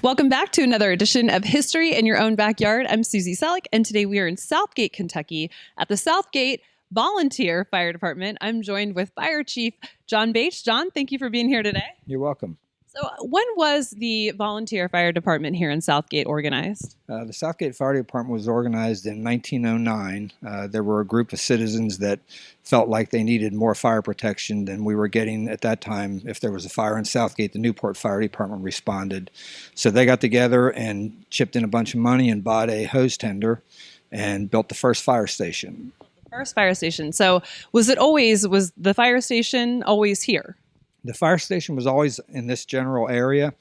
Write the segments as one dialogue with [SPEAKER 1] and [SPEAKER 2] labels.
[SPEAKER 1] Welcome back to another edition of History in Your Own Backyard. I'm Susie Selleck, and today we are in Southgate, Kentucky at the Southgate Volunteer Fire Department. I'm joined with Fire Chief John Bates. John, thank you for being here today.
[SPEAKER 2] You're welcome.
[SPEAKER 1] So when was the Volunteer Fire Department here in Southgate organized?
[SPEAKER 2] The Southgate Fire Department was organized in 1909. There were a group of citizens that felt like they needed more fire protection than we were getting at that time. If there was a fire in Southgate, the Newport Fire Department responded. So they got together and chipped in a bunch of money and bought a hose tender and built the first fire station.
[SPEAKER 1] First fire station. So was the fire station always here?
[SPEAKER 2] The fire station was always in this general area.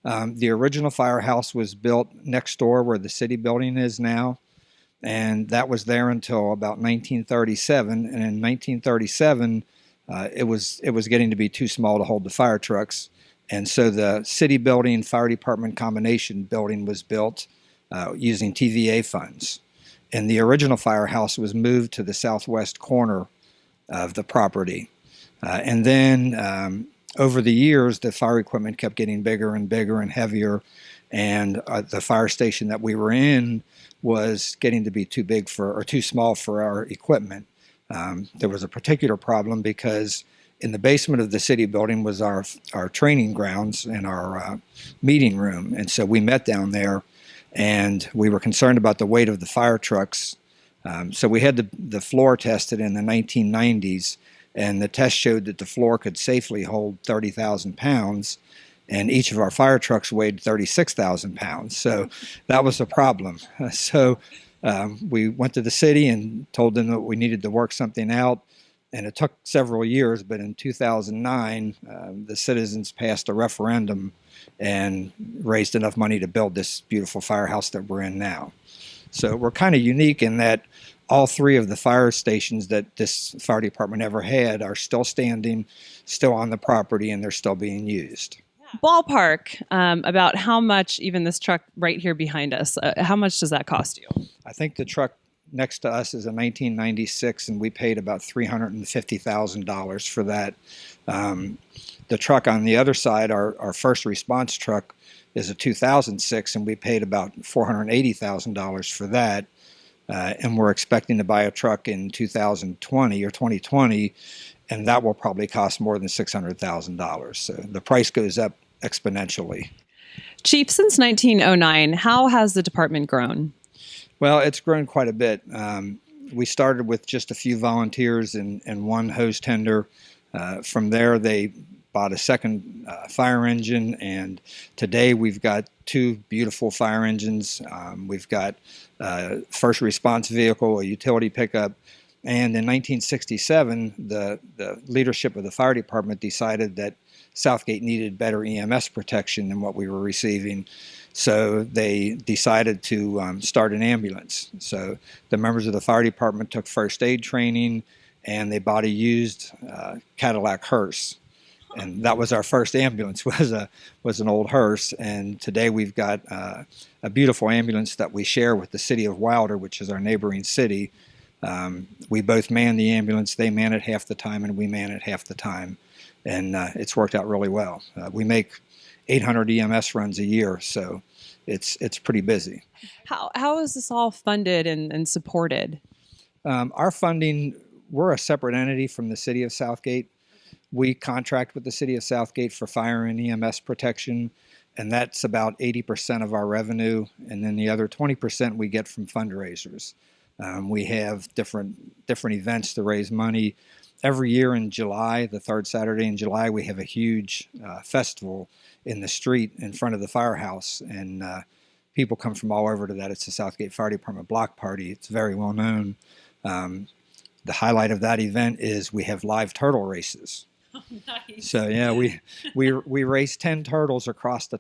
[SPEAKER 2] The original firehouse was built next door where the city building is now, and that was there until about 1937. And in 1937, it was getting to be too small to hold the fire trucks, and so the city building fire department combination building was built using TVA funds. And the original firehouse was moved to the southwest corner of the property. And then over the years, the fire equipment kept getting bigger and bigger and heavier, and the fire station that we were in was getting to be too big or too small for our equipment. There was a particular problem because in the basement of the city building was our training grounds and our meeting room, and so we met down there, and we were concerned about the weight of the fire trucks. So we had the floor tested in the 1990s. And the test showed that the floor could safely hold 30,000 pounds, and each of our fire trucks weighed 36,000 pounds. So that was a problem. So we went to the city and told them that we needed to work something out, and it took several years, but in 2009, the citizens passed a referendum and raised enough money to build this beautiful firehouse that we're in now. So we're kind of unique in that all three of the fire stations that this fire department ever had are still standing, still on the property, and they're still being used.
[SPEAKER 1] Ballpark, about how much, even this truck right here behind us, how much does that cost you?
[SPEAKER 2] I think the truck next to us is a 1996, and we paid about $350,000 for that. The truck on the other side, our first response truck, is a 2006, and we paid about $480,000 for that. And we're expecting to buy a truck in 2020 or 2020, and that will probably cost more than $600,000. So the price goes up exponentially.
[SPEAKER 1] Chief, since 1909, how has the department grown?
[SPEAKER 2] Well, it's grown quite a bit. We started with just a few volunteers and one hose tender. From there, they bought a second fire engine, and today we've got two beautiful fire engines. We've got a first response vehicle, a utility pickup, and in 1967, the leadership of the fire department decided that Southgate needed better EMS protection than what we were receiving. So they decided to start an ambulance. So the members of the fire department took first aid training, and they bought a used Cadillac hearse. And that was our first ambulance, was an old hearse. And today we've got a beautiful ambulance that we share with the city of Wilder, which is our neighboring city. We both man the ambulance. They man it half the time, and we man it half the time. And it's worked out really well. We make 800 EMS runs a year, so it's pretty busy.
[SPEAKER 1] How is this all funded and supported?
[SPEAKER 2] Our funding, we're a separate entity from the city of Southgate. We contract with the city of Southgate for fire and EMS protection, and that's about 80% of our revenue, and then the other 20% we get from fundraisers. We have different events to raise money. Every year in July, the third Saturday in July, we have a huge festival in the street in front of the firehouse, and people come from all over to that. It's the Southgate Fire Department block party. It's very well known. The highlight of that event is we have live turtle races.
[SPEAKER 1] Oh, nice.
[SPEAKER 2] So yeah, we race 10 turtles across the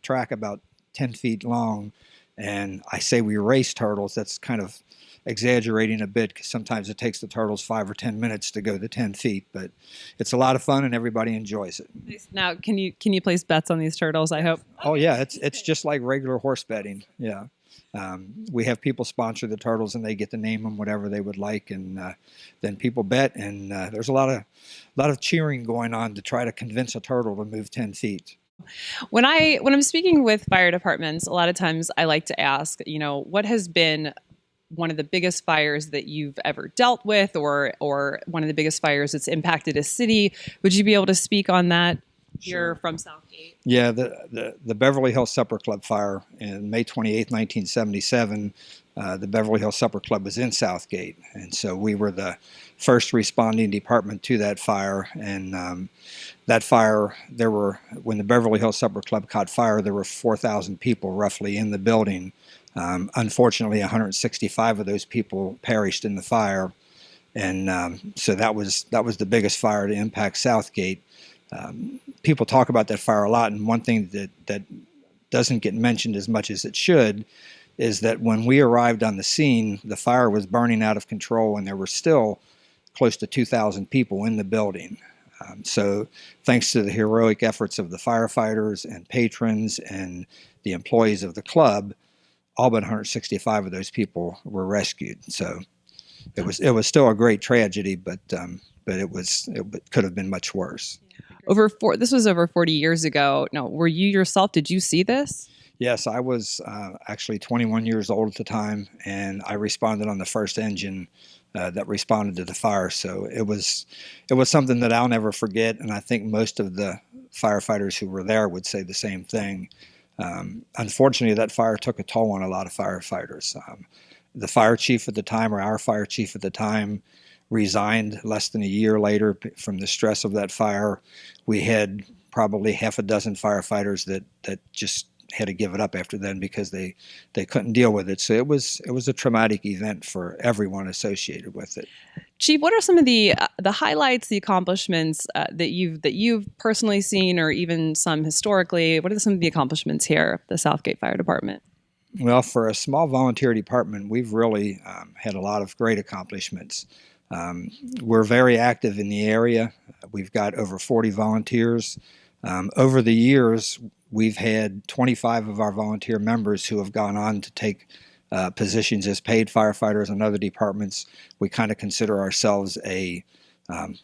[SPEAKER 2] track about 10 feet long, and I say we race turtles. That's kind of exaggerating a bit because sometimes it takes the turtles 5 or 10 minutes to go the 10 feet, but it's a lot of fun and everybody enjoys it.
[SPEAKER 1] Now, can you place bets on these turtles? I hope.
[SPEAKER 2] Oh yeah, it's just like regular horse betting. Yeah. We have people sponsor the turtles, and they get to name them whatever they would like, and then people bet, and there's a lot of cheering going on to try to convince a turtle to move 10 feet.
[SPEAKER 1] When I'm speaking with fire departments, a lot of times I like to ask, what has been one of the biggest fires that you've ever dealt with, or one of the biggest fires that's impacted a city? Would you be able to speak on that? You're
[SPEAKER 2] Sure.
[SPEAKER 1] from Southgate.
[SPEAKER 2] Yeah, the Beverly Hills Supper Club fire in May 28th, 1977. The Beverly Hills Supper Club was in Southgate, and so we were the first responding department to that fire. And that fire, when the Beverly Hills Supper Club caught fire, there were 4,000 people roughly in the building. Unfortunately, 165 of those people perished in the fire, and so that was the biggest fire to impact Southgate. People talk about that fire a lot, and one thing that doesn't get mentioned as much as it should is that when we arrived on the scene, the fire was burning out of control, and there were still close to 2,000 people in the building. So thanks to the heroic efforts of the firefighters and patrons and the employees of the club, all but 165 of those people were rescued. So it was still a great tragedy, but it could have been much worse.
[SPEAKER 1] This was over 40 years ago. No, were you yourself? Did you see this?
[SPEAKER 2] Yes, I was actually 21 years old at the time, and I responded on the first engine that responded to the fire. So it was something that I'll never forget, and I think most of the firefighters who were there would say the same thing. Unfortunately, that fire took a toll on a lot of firefighters. The fire chief at the time, or our fire chief at the time, resigned less than a year later from the stress of that fire. We had probably half a dozen firefighters that just had to give it up after then because they couldn't deal with it. So it was a traumatic event for everyone associated with it.
[SPEAKER 1] Chief, what are some of the highlights, the accomplishments that you've personally seen, or even some historically? What are some of the accomplishments here at the Southgate Fire Department?
[SPEAKER 2] Well, for a small volunteer department, we've really had a lot of great accomplishments. We're very active in the area. We've got over 40 volunteers. Over the years, we've had 25 of our volunteer members who have gone on to take positions as paid firefighters in other departments. We kind of consider ourselves a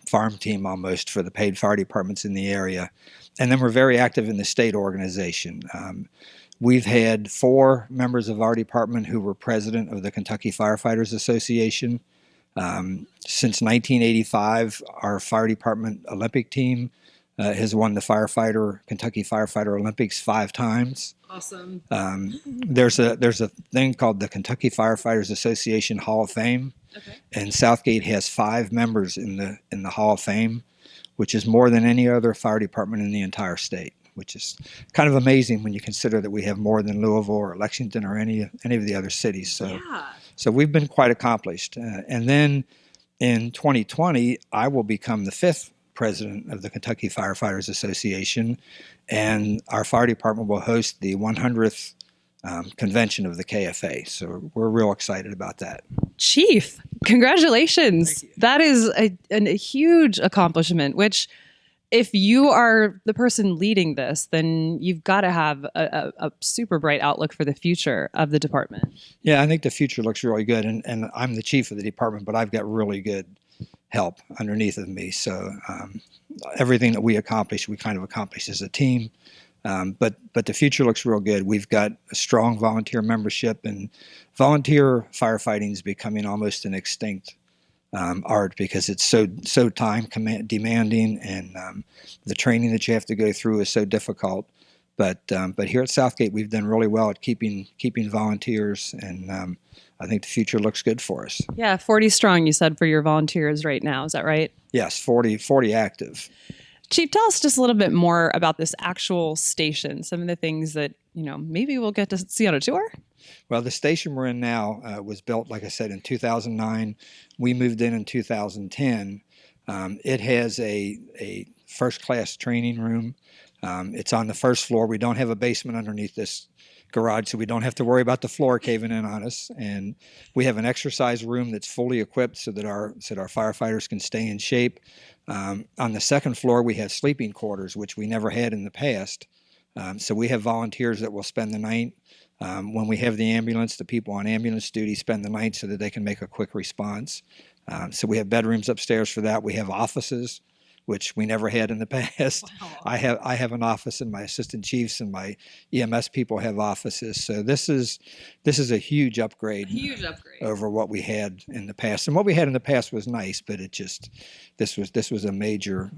[SPEAKER 2] farm team almost for the paid fire departments in the area. And then we're very active in the state organization. We've had 4 members of our department who were president of the Kentucky Firefighters Association. Since 1985, our fire department Olympic team has won the Kentucky Firefighter Olympics 5 times.
[SPEAKER 1] Awesome.
[SPEAKER 2] There's a thing called the Kentucky Firefighters Association Hall of Fame,
[SPEAKER 1] Okay.
[SPEAKER 2] and Southgate has 5 members in the Hall of Fame, which is more than any other fire department in the entire state, which is kind of amazing when you consider that we have more than Louisville or Lexington or any of the other cities. So,
[SPEAKER 1] Yeah.
[SPEAKER 2] so we've been quite accomplished. And then in 2020, I will become the 5th president of the Kentucky Firefighters Association, and our fire department will host the 100th convention of the KFA. So we're real excited about that.
[SPEAKER 1] Chief, congratulations.
[SPEAKER 2] Thank you.
[SPEAKER 1] That is a huge accomplishment, which if you are the person leading this, then you've got to have a super bright outlook for the future of the department.
[SPEAKER 2] Yeah, I think the future looks really good, and I'm the chief of the department, but I've got really good help underneath of me. So everything that we accomplish, we kind of accomplish as a team. But the future looks real good. We've got a strong volunteer membership, and volunteer firefighting is becoming almost an extinct art because it's so time demanding, and the training that you have to go through is so difficult. But here at Southgate, we've done really well at keeping volunteers, and I think the future looks good for us.
[SPEAKER 1] Yeah, 40 strong, you said, for your volunteers right now. Is that right?
[SPEAKER 2] Yes, 40 active.
[SPEAKER 1] Chief, tell us just a little bit more about this actual station, some of the things that, maybe we'll get to see on a tour.
[SPEAKER 2] Well, the station we're in now was built, like I said, in 2009. We moved in 2010. It has a first-class training room. It's on the first floor. We don't have a basement underneath this garage, so we don't have to worry about the floor caving in on us. And we have an exercise room that's fully equipped so that our firefighters can stay in shape. On the second floor, we have sleeping quarters, which we never had in the past. So we have volunteers that will spend the night. When we have the ambulance, the people on ambulance duty spend the night so that they can make a quick response. So we have bedrooms upstairs for that. We have offices which we never had in the past.
[SPEAKER 1] Wow.
[SPEAKER 2] I have an office, and my assistant chiefs and my EMS people have offices. So this is a huge upgrade.
[SPEAKER 1] Huge upgrade
[SPEAKER 2] over what we had in the past. And what we had in the past was nice, but this was a major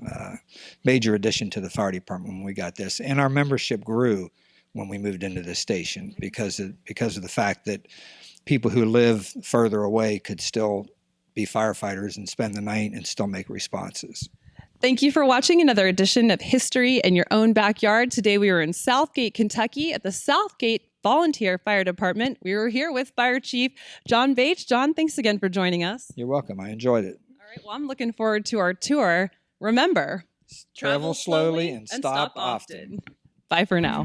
[SPEAKER 2] addition to the fire department when we got this. And our membership grew when we moved into this station because of the fact that people who live further away could still be firefighters and spend the night and still make responses.
[SPEAKER 1] Thank you for watching another edition of History in Your Own Backyard. Today we were in Southgate, Kentucky at the Southgate Volunteer Fire Department. We were here with Fire Chief John Bates. John, thanks again for joining us.
[SPEAKER 2] You're welcome. I enjoyed it.
[SPEAKER 1] All right. Well, I'm looking forward to our tour. Remember,
[SPEAKER 2] travel slowly and stop often.
[SPEAKER 1] Bye for now.